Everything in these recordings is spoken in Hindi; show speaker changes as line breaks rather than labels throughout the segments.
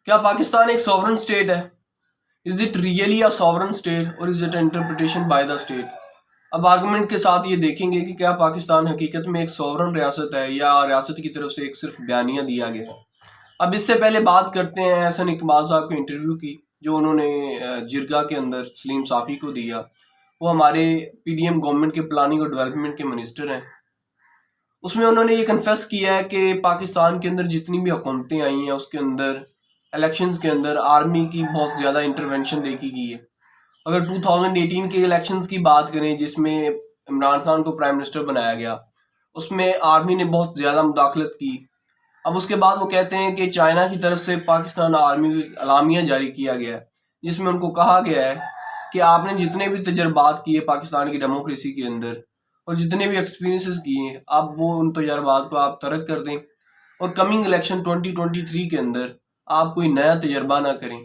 क्या पाकिस्तान एक सॉवरन स्टेट है? Is it really a sovereign state और is it interpretation by the state? अब आर्गुमेंट के साथ ये देखेंगे कि क्या पाकिस्तान हकीकत में एक सॉवरन रियासत है या रियासत की तरफ से एक सिर्फ बयानिया दिया गया है। अब इससे पहले बात करते हैं एहसन इकबाल साहब के इंटरव्यू की, जो उन्होंने जिरगा के अंदर सलीम साफ़ी को दिया। वो हमारे पीडीएम गवर्नमेंट के प्लानिंग और डेवलपमेंट के मिनिस्टर हैं। उसमें उन्होंने ये कन्फेस किया है कि पाकिस्तान के अंदर जितनी भी हुकूमतें आई हैं उसके अंदर इलेक्शंस के अंदर आर्मी की बहुत ज़्यादा इंटरवेंशन देखी गई है। अगर 2018 के इलेक्शंस की बात करें जिसमें इमरान खान को प्राइम मिनिस्टर बनाया गया, उसमें आर्मी ने बहुत ज़्यादा मुदाखलत की। अब उसके बाद वो कहते हैं कि चाइना की तरफ से पाकिस्तान आर्मी को अलामिया जारी किया गया है, जिसमें उनको कहा गया है कि आपने जितने भी तजर्बात किए पाकिस्तान की डेमोक्रेसी के अंदर और जितने भी एक्सपीरियंसेस किए, आप वो उन तजर्बात को आप तर्क कर दें और कमिंग इलेक्शन 2023 के अंदर आप कोई नया तजर्बा ना करें,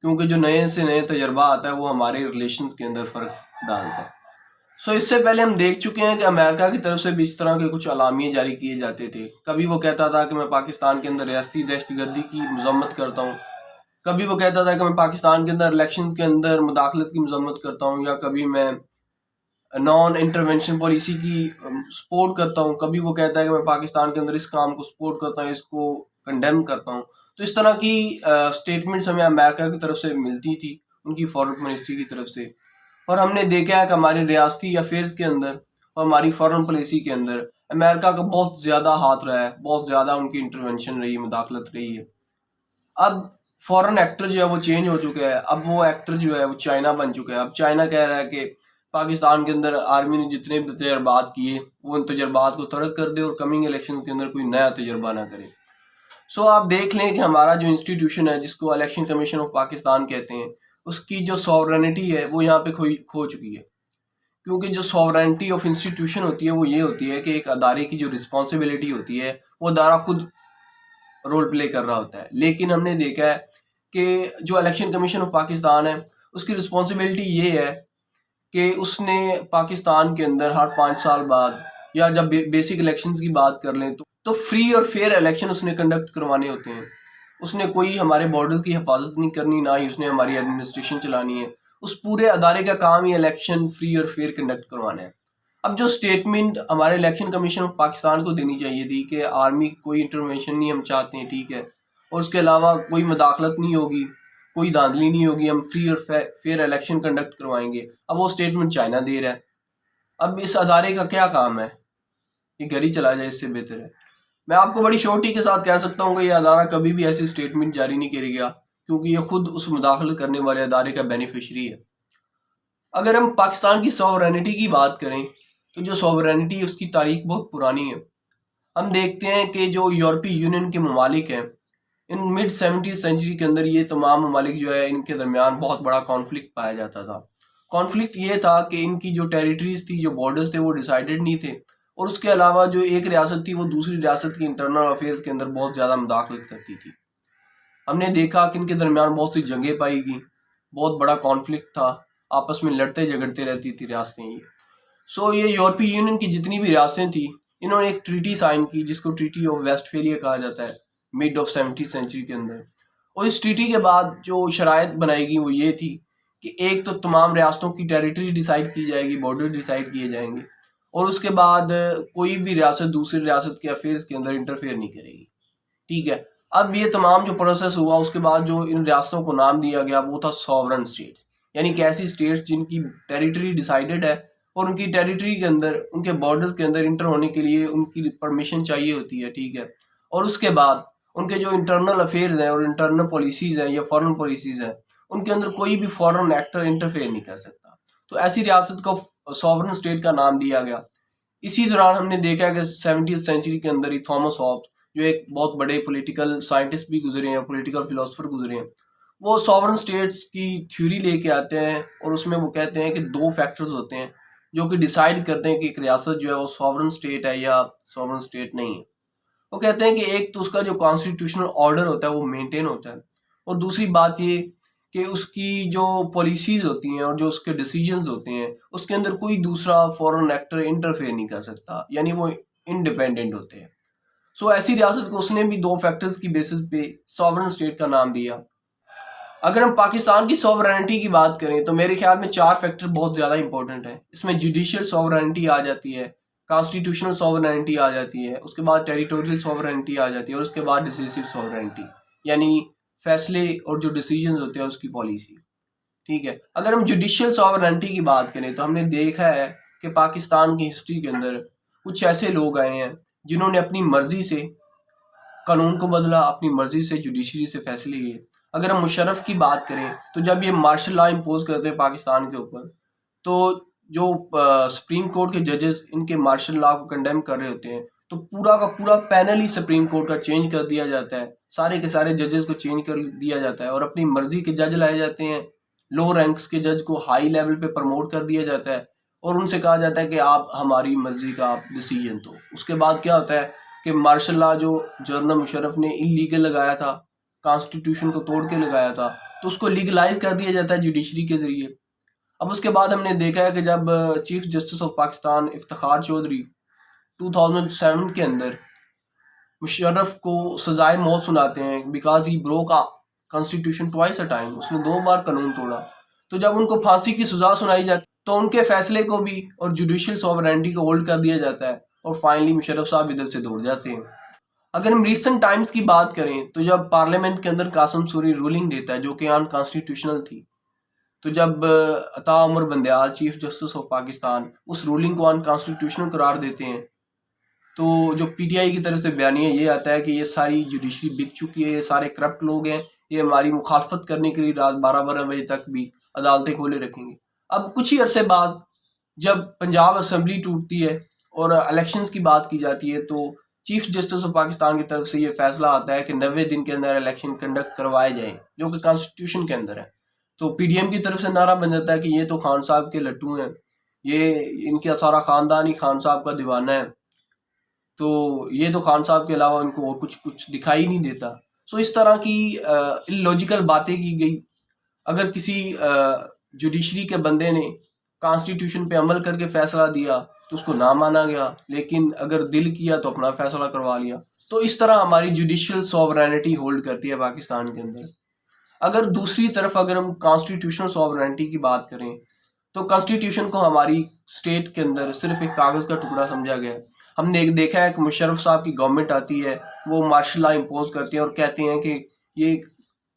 क्योंकि जो नए से नए तजर्बा आता है वो हमारे रिलेशंस के अंदर फ़र्क डालता है। सो इससे पहले हम देख चुके हैं कि अमेरिका की तरफ से भी इस तरह के कुछ अलामिये जारी किए जाते थे। कभी वो कहता था कि मैं पाकिस्तान के अंदर रियासती दहशतगर्दी की मजम्मत करता हूँ, कभी वो कहता था कि मैं पाकिस्तान के अंदर इलेक्शन के अंदर मुदाखलत की मजम्मत करता हूँ, या कभी मैं नॉन इंटरवेंशन पॉलिसी की सपोर्ट करता हूँ, कभी वो कहता है कि मैं पाकिस्तान के अंदर इस काम को सपोर्ट करता हूँ, इसको कंडेम करता हूँ। तो इस तरह की स्टेटमेंट्स हमें अमेरिका की तरफ से मिलती थी, उनकी फॉरेन मिनिस्ट्री की तरफ से। और हमने देखा है कि हमारी रियासती अफेयर्स के अंदर और हमारी फॉरेन पॉलिसी के अंदर अमेरिका का बहुत ज़्यादा हाथ रहा है, बहुत ज़्यादा उनकी इंटरवेंशन रही है, मुदाखलत रही है। अब फॉरेन एक्टर जो है वो चेंज हो चुका है। अब वो एक्टर जो है वो चाइना बन चुका है। अब चाइना कह रहा है कि पाकिस्तान के अंदर आर्मी ने जितने भी तजर्बात किए वो उन तजर्बात को तर्क कर दे और कमिंग इलेक्शन के अंदर कोई नया तजर्बा ना करे। सो आप देख लें कि हमारा जो इंस्टीट्यूशन है, जिसको इलेक्शन कमीशन ऑफ पाकिस्तान कहते हैं, उसकी जो सॉवरेनिटी है वो यहाँ पे खो चुकी है। क्योंकि जो सॉवरेनिटी ऑफ इंस्टीट्यूशन होती है वो ये होती है कि एक अदारे की जो रिस्पॉन्सिबिलिटी होती है वो अदारा खुद रोल प्ले कर रहा होता है। लेकिन हमने देखा है कि जो इलेक्शन कमीशन ऑफ पाकिस्तान है उसकी रिस्पॉन्सिबिलिटी ये है कि उसने पाकिस्तान के अंदर हर 5 साल बाद, या जब बेसिक इलेक्शंस की बात कर लें, तो फ्री और फेयर इलेक्शन उसने कंडक्ट करवाने होते हैं। उसने कोई हमारे बॉर्डर की हिफाजत नहीं करनी, ना ही उसने हमारी एडमिनिस्ट्रेशन चलानी है। उस पूरे अदारे का काम ही इलेक्शन फ्री और फेयर कंडक्ट करवाना है। अब जो स्टेटमेंट हमारे इलेक्शन कमीशन ऑफ पाकिस्तान को देनी चाहिए थी कि आर्मी कोई इंटरवेंशन नहीं हम चाहते हैं, ठीक है, और उसके अलावा कोई मदाखलत नहीं होगी, कोई धांधली नहीं होगी, हम फ्री और फेयर इलेक्शन कंडक्ट करवाएंगे, अब वो स्टेटमेंट चाइना दे रहा है। अब इस अदारे का क्या काम है? ये घर ही चला जाए, इससे बेहतर है। मैं आपको बड़ी श्योरिटी के साथ कह सकता हूँ कि ये अदारा कभी भी ऐसी स्टेटमेंट जारी नहीं करेगा, क्योंकि ये खुद उस मुदाखलत करने वाले अदारे का बेनिफिशरी है। अगर हम पाकिस्तान की सॉवरेनिटी की बात करें, तो जो सॉवरेनिटी है उसकी तारीख बहुत पुरानी है। हम देखते हैं कि जो यूरोपीय यूनियन के ममालिक हैं, इन मिड 70th सेंचुरी के अंदर ये तमाम ममालिक जो है इनके दरमियान बहुत बड़ा कॉन्फ्लिक्ट पाया जाता था। कॉन्फ्लिक्ट ये था कि इनकी जो टेरिटरीज थी, जो बॉर्डर्स थे, वो डिसाइडेड नहीं थे, और उसके अलावा जो एक रियासत थी वो दूसरी रियासत की इंटरनल अफेयर्स के अंदर बहुत ज़्यादा मुदाखलत करती थी। हमने देखा कि इनके दरमियान बहुत सी जंगें पाई गई, बहुत बड़ा कॉन्फ्लिक्ट था, आपस में लड़ते झगड़ते रहती थी रियासतें ये। सो ये यूरोपीय यूनियन की जितनी भी रियासतें थी, इन्होंने एक ट्रीटी साइन की जिसको ट्रीटी ऑफ वेस्टफेलिया कहा जाता है, मिड ऑफ 70th सेंचुरी के अंदर। और इस ट्रीटी के बाद जो शराइत बनाई गई वो ये थी कि एक तो तमाम रियासतों की टेरिटरी डिसाइड की जाएगी, बॉर्डर डिसाइड किए जाएंगे, और उसके बाद कोई भी रियासत दूसरी रियासत के अफेयर्स के अंदर इंटरफेयर नहीं करेगी, ठीक है। अब ये तमाम जो प्रोसेस हुआ उसके बाद जो इन रियासतों को नाम दिया गया वो था सॉवरन स्टेट्स, यानी कि ऐसी स्टेट्स जिनकी टेरिटरी डिसाइडेड है और उनकी टेरिटरी के अंदर, उनके बॉर्डर्स के अंदर इंटर होने के लिए उनकी परमिशन चाहिए होती है, ठीक है। और उसके बाद उनके जो इंटरनल अफेयर्स हैं और इंटरनल पॉलिसीज़ हैं या फॉरेन पॉलिसीज़ हैं, उनके अंदर कोई भी फॉरेन एक्टर इंटरफेयर नहीं कर सकता। तो ऐसी रियासत को सॉवरन स्टेट का नाम दिया गया। इसी दौरान हमने देखा कि 70th सेंचुरी के अंदर ही थॉमस हॉब्स, जो एक बहुत बड़े पॉलिटिकल साइंटिस्ट भी गुजरे हैं, पॉलिटिकल फिलोसफर गुजरे हैं, वो सॉवरन स्टेट्स की थ्योरी लेके आते हैं और उसमें वो कहते हैं कि दो फैक्टर्स होते हैं जो कि डिसाइड करते हैं कि एक रियासत जो है वो सॉवरन स्टेट है या सॉवरन स्टेट नहीं है। वो कहते हैं कि एक तो उसका जो कॉन्स्टिट्यूशनल ऑर्डर होता है वो मेंटेन होता है, और दूसरी बात ये कि उसकी जो पॉलिसीज होती हैं और जो उसके डिसीजंस होते हैं उसके अंदर कोई दूसरा फॉरेन एक्टर इंटरफेयर नहीं कर सकता, यानी वो इंडिपेंडेंट होते हैं। सो ऐसी रियासत को उसने भी 2 फैक्टर्स की बेसिस पे सॉवरन स्टेट का नाम दिया। अगर हम पाकिस्तान की सॉवरेनिटी की बात करें तो मेरे ख्याल में 4 फैक्टर बहुत ज़्यादा इंपॉर्टेंट है। इसमें जुडिशियल सॉवरेनिटी आ जाती है, कॉन्स्टिट्यूशनल सॉवरेनिटी आ जाती है, उसके बाद टेरिटोरियल सॉवरेनिटी आ जाती है और उसके बाद डिसिसिव सॉवरेनिटी, यानी फैसले और जो डिसीजंस होते हैं उसकी पॉलिसी। ठीक है, अगर हम जुडिशियल सॉवरेनिटी की बात करें तो हमने देखा है कि पाकिस्तान की हिस्ट्री के अंदर कुछ ऐसे लोग आए हैं जिन्होंने अपनी मर्जी से कानून को बदला, अपनी मर्जी से जुडिशरी से फैसले लिए। अगर हम मुशर्रफ की बात करें तो जब ये मार्शल लॉ इम्पोज करते हैं पाकिस्तान के ऊपर, तो जो सुप्रीम कोर्ट के जजेस इनके मार्शल लॉ को कंडेम कर रहे होते हैं, तो पूरा का पूरा पैनल ही सुप्रीम कोर्ट का चेंज कर दिया जाता है, सारे के सारे जजेस को चेंज कर दिया जाता है और अपनी मर्जी के जज लाए जाते हैं। लो रैंक्स के जज को हाई लेवल पे प्रमोट कर दिया जाता है और उनसे कहा जाता है कि आप हमारी मर्जी का आप डिसीजन दो। उसके बाद क्या होता है कि मार्शल लॉ जो जनरल मुशर्रफ ने इलीगल लगाया था, कॉन्स्टिट्यूशन को तोड़ के लगाया था, तो उसको लीगलाइज कर दिया जाता है जुडिशरी के जरिए। अब उसके बाद हमने देखा है कि जब chief justice of Pakistan Iftikhar Chaudhry 2007 के अंदर मुशर्रफ को सजाए मौत सुनाते हैं because he broke constitution twice a time, उसने 2 बार कानून तोड़ा। तो जब उनको फांसी की सजा सुनाई जाती तो उनके फैसले को भी और जुडिशियल सॉवरेनिटी को होल्ड कर दिया जाता है और फाइनली मुशर्रफ साहब इधर से दौड़ जाते हैं। अगर हम रिसेंट टाइम्स की बात करें तो जब पार्लियामेंट के अंदर कासिम सूरी रूलिंग देता है जो कि अनकॉन्स्टिट्यूशनल थी, तो जब Ata Umar Bandial chief justice of Pakistan उस रूलिंग को अनकॉन्स्टिट्यूशनल करार देते हैं, तो जो पीटीआई की तरफ से बयानिया ये आता है कि ये सारी जुडिशरी बिक चुकी है, ये सारे करप्ट लोग हैं, ये हमारी मुखालफत करने के लिए रात 12-12 बजे तक भी अदालतें खोले रखेंगे। अब कुछ ही अरसे बाद जब पंजाब असम्बली टूटती है और इलेक्शंस की बात की जाती है, तो चीफ जस्टिस ऑफ पाकिस्तान की तरफ से ये फैसला आता है कि 90 दिन के अंदर इलेक्शन कंडक्ट करवाए जाएं, जो कि कॉन्स्टिट्यूशन के अंदर है। तो पीडीएम की तरफ से नारा बन जाता है कि ये तो खान साहब के लट्टू हैं, ये इनका सारा खानदान ही खान साहब का दीवाना है, तो ये तो खान साहब के अलावा उनको और कुछ दिखाई नहीं देता। सो इस तरह की इलॉजिकल बातें की गई। अगर किसी जुडिशरी के बंदे ने कॉन्स्टिट्यूशन पे अमल करके फैसला दिया तो उसको ना माना गया, लेकिन अगर दिल किया तो अपना फैसला करवा लिया। तो इस तरह हमारी जुडिशियल सॉवरेनिटी होल्ड करती है पाकिस्तान के अंदर। अगर दूसरी तरफ अगर हम कॉन्स्टिट्यूशनल सॉवरेनिटी की बात करें तो कॉन्स्टिट्यूशन को हमारी स्टेट के अंदर सिर्फ एक कागज़ का टुकड़ा समझा गया है। हमने एक देखा है कि मुशर्रफ साहब की गवर्नमेंट आती है, वो मार्शल लॉ इम्पोज करते हैं और कहते हैं कि ये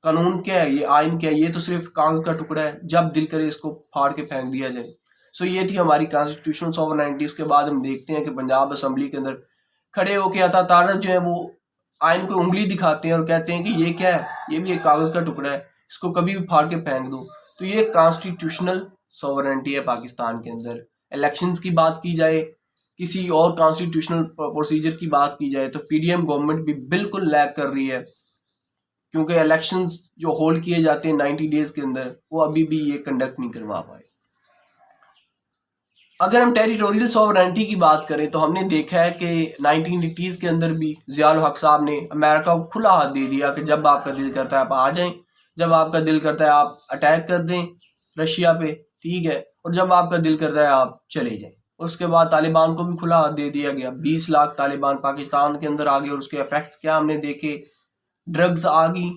कानून क्या है, ये आइन क्या है, ये तो सिर्फ कागज का टुकड़ा है, जब दिल करे इसको फाड़ के फेंक दिया जाए। सो ये थी हमारी कॉन्स्टिट्यूशनल सॉवरेनिटी। उसके बाद हम देखते हैं कि पंजाब असम्बली के अंदर खड़े होकर अता जो है वो आइन को उंगली दिखाते हैं और कहते हैं कि ये क्या है, ये भी एक कागज का टुकड़ा है, इसको कभी भी फाड़ के फेंक दो। तो ये कॉन्स्टिट्यूशनल सॉवरेनिटी है पाकिस्तान के अंदर। इलेक्शंस की बात की जाए, किसी और कॉन्स्टिट्यूशनल प्रोसीजर की बात की जाए, तो पीडीएम गवर्नमेंट भी बिल्कुल लैग कर रही है, क्योंकि इलेक्शंस जो होल्ड किए जाते हैं 90 डेज के अंदर, वो अभी भी ये कंडक्ट नहीं करवा पाए। अगर हम टेरिटोरियल सॉवरेनिटी की बात करें तो हमने देखा है कि 1980s के अंदर भी ज़ियाउल हक साहब ने अमेरिका को खुला हाथ दे दिया कि जब आपका दिल करता है आप आ जाएं, जब आपका दिल करता है आप अटैक कर दें रशिया पे, ठीक है, और जब आपका दिल करता है आप चले जाएं। उसके बाद तालिबान को भी खुला हाथ दे दिया गया, 20 लाख तालिबान पाकिस्तान के अंदर आ गए और उसके इफेक्ट्स क्या हमने देखे, ड्रग्स आ गई,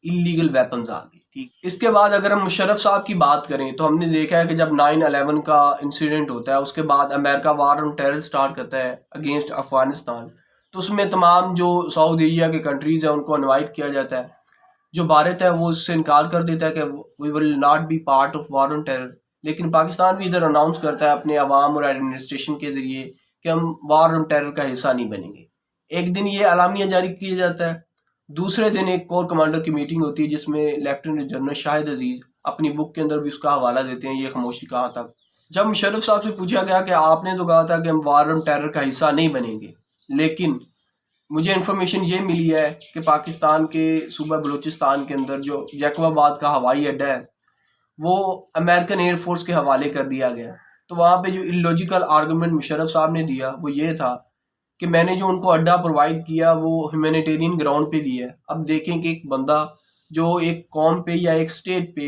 इलीगल वेपन्स आ गए। ठीक, इसके बाद अगर हम मुशर्रफ साहब की बात करें तो हमने देखा है कि जब 9/11 का इंसिडेंट होता है उसके बाद America war on terror start करता है अगेंस्ट अफगानिस्तान, तो उसमें तमाम जो साउथ एशिया के कंट्रीज़ हैं उनको इनवाइट किया जाता है। जो भारत है वो उससे इनकार कर देता है कि we will not be part of war on terror, लेकिन पाकिस्तान भी इधर अनाउंस करता है अपने अवाम और एडमिनिस्ट्रेशन के ज़रिए कि हम वार ऑन टेरर का हिस्सा नहीं बनेंगे। एक दिन ये अलामिया जारी किया जाता है, दूसरे दिन एक कोर कमांडर की मीटिंग होती है जिसमें लेफ्टिनेंट जनरल शाहिद अजीज अपनी बुक के अंदर भी उसका हवाला देते हैं, ये खामोशी कहाँ तक। जब मुशर्रफ साहब से पूछा गया कि आपने तो कहा था कि हम वार ऑन टेरर का हिस्सा नहीं बनेंगे, लेकिन मुझे इन्फॉर्मेशन ये मिली है कि पाकिस्तान के सूबा बलूचिस्तान के अंदर जो जैकबाबाद का हवाई अड्डा है वो अमेरिकन एयरफोर्स के हवाले कर दिया गया। तो वहाँ पे जो इलॉजिकल आर्गूमेंट मुशर्रफ साहब ने दिया वो ये था कि मैंने जो उनको अड्डा प्रोवाइड किया वो ह्यूमैनिटेरियन ग्राउंड पे दिया है। अब देखें कि एक बंदा जो एक कौम पे या एक स्टेट पे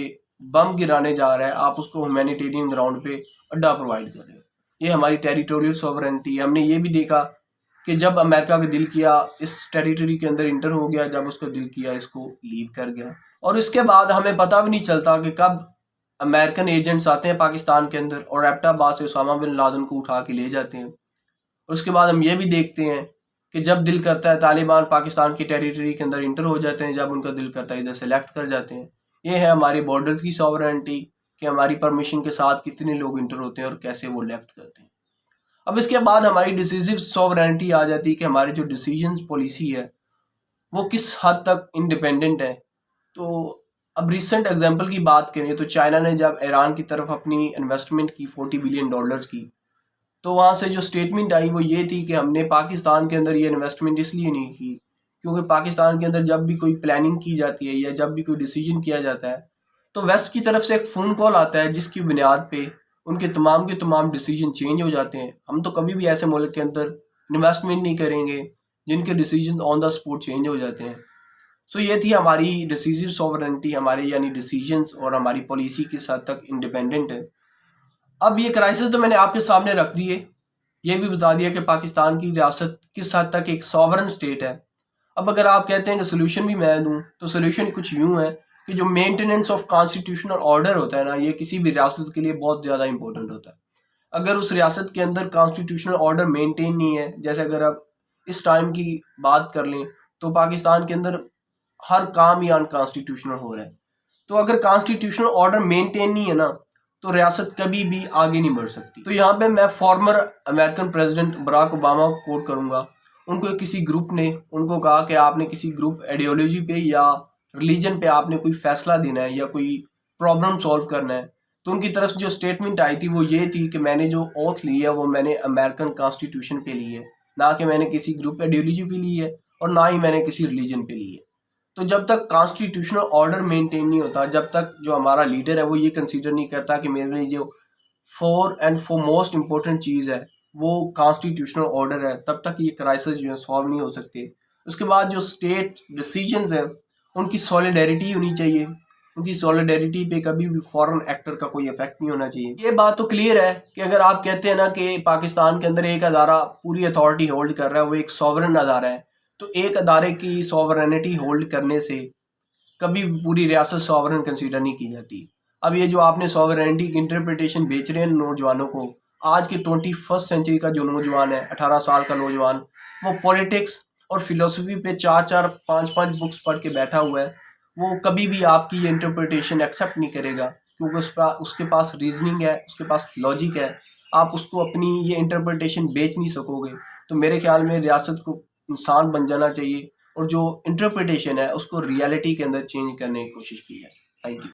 बम गिराने जा रहा है, आप उसको ह्यूमैनिटेरियन ग्राउंड पे अड्डा प्रोवाइड कर रहे हो। ये हमारी टेरिटोरियल सॉवरेनिटी है। हमने ये भी देखा कि जब अमेरिका का दिल किया इस टेरिटरी के अंदर इंटर हो गया, जब उसका दिल किया इसको लीव कर गया। और इसके बाद हमें पता भी नहीं चलता कि कब अमेरिकन एजेंट्स आते हैं पाकिस्तान के अंदर और एबटाबाद से उसामा बिन लादेन को उठा के ले जाते हैं। उसके बाद हम ये भी देखते हैं कि जब दिल करता है तालिबान पाकिस्तान की टेरिटरी के अंदर इंटर हो जाते हैं, जब उनका दिल करता है इधर से लेफ्ट कर जाते हैं। ये है हमारी बॉर्डर्स की सॉवरेनिटी कि हमारी परमिशन के साथ कितने लोग इंटर होते हैं और कैसे वो लेफ्ट करते हैं। अब इसके बाद हमारी डिसीजिव सॉवरेनिटी आ जाती है कि हमारी जो डिसीजंस पॉलिसी है वो किस हद तक इंडिपेंडेंट है। तो अब रिसेंट एग्जांपल की बात करें तो चाइना ने जब ईरान की तरफ अपनी इन्वेस्टमेंट की $40 बिलियन की, तो वहाँ से जो स्टेटमेंट आई वो ये थी कि हमने पाकिस्तान के अंदर ये इन्वेस्टमेंट इसलिए नहीं की क्योंकि पाकिस्तान के अंदर जब भी कोई प्लानिंग की जाती है या जब भी कोई डिसीजन किया जाता है तो वेस्ट की तरफ से एक फ़ोन कॉल आता है जिसकी बुनियाद पे उनके तमाम के तमाम डिसीजन चेंज हो जाते हैं। हम तो कभी भी ऐसे मुल्क के अंदर इन्वेस्टमेंट नहीं करेंगे जिनके decision on the spot change हो जाते हैं। सो ये थी हमारी डिसीजन सॉवरेनिटी, हमारे यानी डिसीजंस और हमारी पॉलिसी किस हद तक इंडिपेंडेंट है। अब ये क्राइसिस तो मैंने आपके सामने रख दिए, ये भी बता दिया कि पाकिस्तान की रियासत किस हद तक एक सॉवरन स्टेट है। अब अगर आप कहते हैं कि सोल्यूशन भी मैं दूं तो सोल्यूशन कुछ यूं है कि जो मेंटेनेंस ऑफ कॉन्स्टिट्यूशनल ऑर्डर होता है ना, ये किसी भी रियासत के लिए बहुत ज़्यादा इंपॉर्टेंट होता है। अगर उस रियासत के अंदर कॉन्स्टिट्यूशनल ऑर्डर मेंटेन नहीं है, जैसे अगर आप इस टाइम की बात कर लें तो पाकिस्तान के अंदर हर काम ही अनकॉन्स्टिट्यूशनल हो रहा है। तो अगर कॉन्स्टिट्यूशनल ऑर्डर मेंटेन नहीं है ना तो रियासत कभी भी आगे नहीं बढ़ सकती। तो यहाँ पे मैं former American president Barack Obama को कोट करूँगा। उनको किसी ग्रुप ने उनको कहा कि आपने किसी ग्रुप आइडियोलॉजी पे या रिलीजन पे आपने कोई फैसला देना है या कोई प्रॉब्लम सॉल्व करना है, तो उनकी तरफ से जो स्टेटमेंट आई थी वो ये थी कि मैंने जो ओथ ली है वो मैंने अमेरिकन कॉन्स्टिट्यूशन पे ली है, ना कि मैंने किसी ग्रुप आइडियोलॉजी पे ली है और ना ही मैंने किसी रिलीजन पे ली है। तो जब तक कॉन्स्टिट्यूशनल ऑर्डर मेंटेन नहीं होता, जब तक जो हमारा लीडर है वो ये कंसीडर नहीं करता कि मेरे लिए जो मोस्ट इम्पोर्टेंट चीज़ है वो कॉन्स्टिट्यूशनल ऑर्डर है, तब तक ये क्राइसिस जो है सॉल्व नहीं हो सकते। उसके बाद जो स्टेट डिसीजंस हैं उनकी सॉलिडेरिटी होनी चाहिए, उनकी सॉलिडेरिटी पे कभी भी फॉरेन एक्टर का कोई इफेक्ट नहीं होना चाहिए। ये बात तो क्लियर है कि अगर आप कहते हैं ना कि पाकिस्तान के अंदर एक अदारा पूरी अथॉरिटी होल्ड कर रहा है, वो एक सॉवरन अदारा है, तो एक अदारे की सॉवरेनिटी होल्ड करने से कभी पूरी रियासत सॉवरन कंसीडर नहीं की जाती। अब ये जो आपने सॉवरेनिटी की इंटरप्रिटेशन बेच रहे हैं नौजवानों को, आज के 21st सेंचुरी का जो नौजवान है, 18 साल का नौजवान, वो पॉलिटिक्स और फिलोसफी पे 4-4, 5-5 बुक्स पढ़ के बैठा हुआ है, वो कभी भी आपकी ये इंटरप्रिटेशन एक्सेप्ट नहीं करेगा क्योंकि उसके पास रीजनिंग है, उसके पास लॉजिक है। आप उसको अपनी ये इंटरप्रिटेशन बेच नहीं सकोगे। तो मेरे ख्याल में रियासत को इंसान बन जाना चाहिए और जो इंटरप्रिटेशन है उसको रियलिटी के अंदर चेंज करने की कोशिश की है। Thank you.